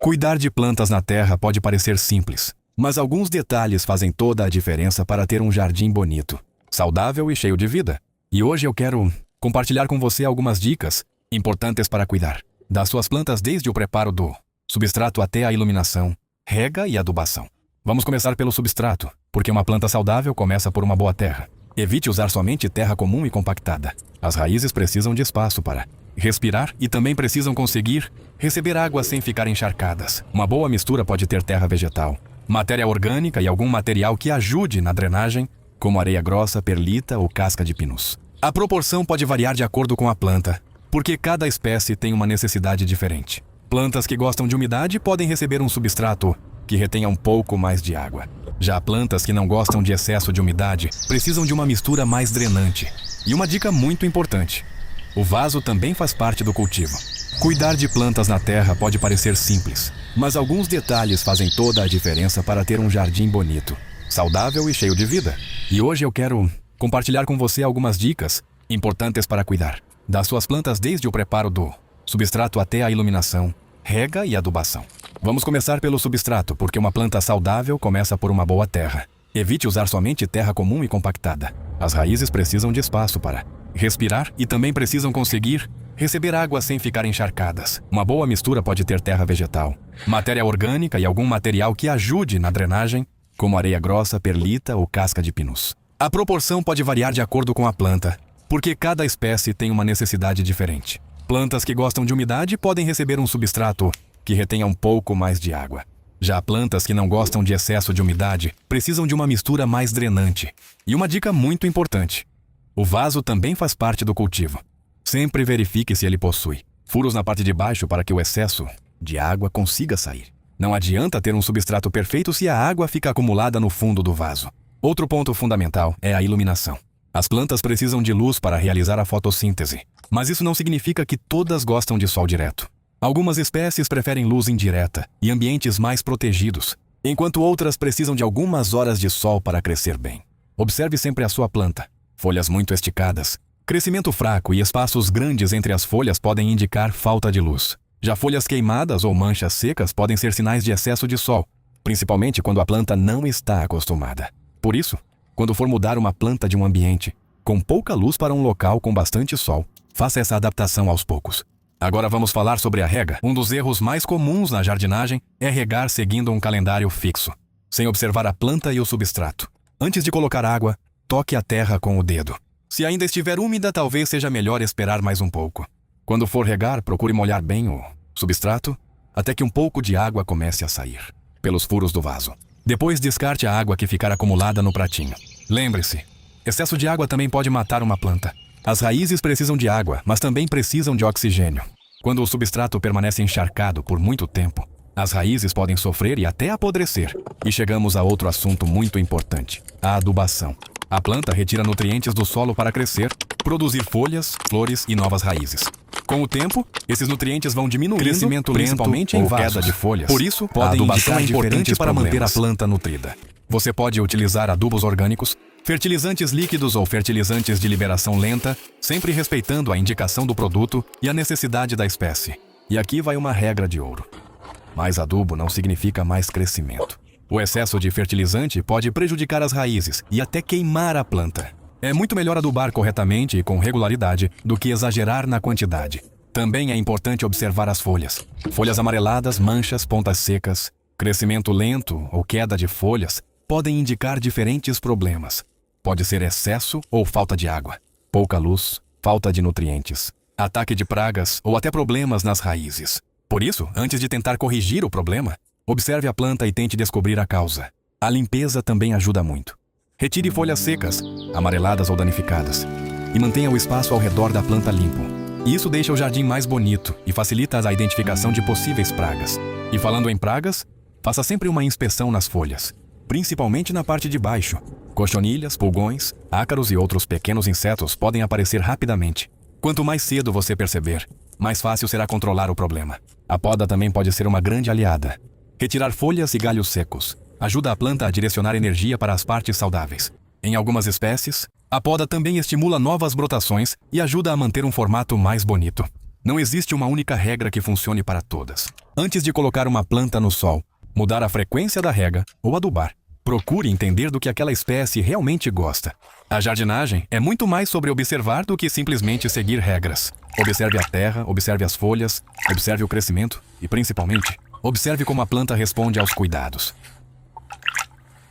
Cuidar de plantas na terra pode parecer simples, mas alguns detalhes fazem toda a diferença para ter um jardim bonito, saudável e cheio de vida. E hoje eu quero compartilhar com você algumas dicas importantes para cuidar das suas plantas, desde o preparo do substrato até a iluminação, rega e adubação. Vamos começar pelo substrato, porque uma planta saudável começa por uma boa terra. Evite usar somente terra comum e compactada. As raízes precisam de espaço para respirar e também precisam conseguir receber água sem ficar encharcadas. Uma boa mistura pode ter terra vegetal, matéria orgânica e algum material que ajude na drenagem, como areia grossa, perlita ou casca de pinus. A proporção pode variar de acordo com a planta, porque cada espécie tem uma necessidade diferente. Plantas que gostam de umidade podem receber um substrato que retenha um pouco mais de água. Já plantas que não gostam de excesso de umidade precisam de uma mistura mais drenante. E uma dica muito importante: o vaso também faz parte do cultivo. Cuidar de plantas na terra pode parecer simples, mas alguns detalhes fazem toda a diferença para ter um jardim bonito, saudável e cheio de vida. E hoje eu quero compartilhar com você algumas dicas importantes para cuidar das suas plantas, desde o preparo do substrato até a iluminação, rega e adubação. Vamos começar pelo substrato, porque uma planta saudável começa por uma boa terra. Evite usar somente terra comum e compactada. As raízes precisam de espaço para respirar e também precisam conseguir receber água sem ficar encharcadas. Uma boa mistura pode ter terra vegetal, matéria orgânica e algum material que ajude na drenagem, como areia grossa, perlita ou casca de pinus. A proporção pode variar de acordo com a planta, porque cada espécie tem uma necessidade diferente. Plantas que gostam de umidade podem receber um substrato que retenha um pouco mais de água. Já plantas que não gostam de excesso de umidade precisam de uma mistura mais drenante. E uma dica muito importante: o vaso também faz parte do cultivo. Sempre verifique se ele possui furos na parte de baixo para que o excesso de água consiga sair. Não adianta ter um substrato perfeito se a água fica acumulada no fundo do vaso. Outro ponto fundamental é a iluminação. As plantas precisam de luz para realizar a fotossíntese, mas isso não significa que todas gostam de sol direto. Algumas espécies preferem luz indireta e ambientes mais protegidos, enquanto outras precisam de algumas horas de sol para crescer bem. Observe sempre a sua planta. Folhas muito esticadas, crescimento fraco e espaços grandes entre as folhas podem indicar falta de luz. Já folhas queimadas ou manchas secas podem ser sinais de excesso de sol, principalmente quando a planta não está acostumada. Por isso, quando for mudar uma planta de um ambiente com pouca luz para um local com bastante sol, faça essa adaptação aos poucos. Agora vamos falar sobre a rega. Um dos erros mais comuns na jardinagem é regar seguindo um calendário fixo, sem observar a planta e o substrato. Antes de colocar água, toque a terra com o dedo. Se ainda estiver úmida, talvez seja melhor esperar mais um pouco. Quando for regar, procure molhar bem o substrato até que um pouco de água comece a sair pelos furos do vaso. Depois descarte a água que ficar acumulada no pratinho. Lembre-se, excesso de água também pode matar uma planta. As raízes precisam de água, mas também precisam de oxigênio. Quando o substrato permanece encharcado por muito tempo, as raízes podem sofrer e até apodrecer. E chegamos a outro assunto muito importante: a adubação. A planta retira nutrientes do solo para crescer, produzir folhas, flores e novas raízes. Com o tempo, esses nutrientes vão diminuindo, crescimento principalmente em queda de folhas. Por isso, a adubação é importante para manter a planta nutrida. Você pode utilizar adubos orgânicos, fertilizantes líquidos ou fertilizantes de liberação lenta, sempre respeitando a indicação do produto e a necessidade da espécie. E aqui vai uma regra de ouro: mais adubo não significa mais crescimento. O excesso de fertilizante pode prejudicar as raízes e até queimar a planta. É muito melhor adubar corretamente e com regularidade do que exagerar na quantidade. Também é importante observar as folhas. Folhas amareladas, manchas, pontas secas, crescimento lento ou queda de folhas podem indicar diferentes problemas. Pode ser excesso ou falta de água, pouca luz, falta de nutrientes, ataque de pragas ou até problemas nas raízes. Por isso, antes de tentar corrigir o problema, observe a planta e tente descobrir a causa. A limpeza também ajuda muito. Retire folhas secas, amareladas ou danificadas, e mantenha o espaço ao redor da planta limpo. Isso deixa o jardim mais bonito e facilita a identificação de possíveis pragas. E falando em pragas, faça sempre uma inspeção nas folhas, principalmente na parte de baixo. Cochonilhas, pulgões, ácaros e outros pequenos insetos podem aparecer rapidamente. Quanto mais cedo você perceber, mais fácil será controlar o problema. A poda também pode ser uma grande aliada. Retirar folhas e galhos secos ajuda a planta a direcionar energia para as partes saudáveis. Em algumas espécies, a poda também estimula novas brotações e ajuda a manter um formato mais bonito. Não existe uma única regra que funcione para todas. Antes de colocar uma planta no sol, mudar a frequência da rega ou adubar, procure entender do que aquela espécie realmente gosta. A jardinagem é muito mais sobre observar do que simplesmente seguir regras. Observe a terra, observe as folhas, observe o crescimento e, principalmente, observe como a planta responde aos cuidados.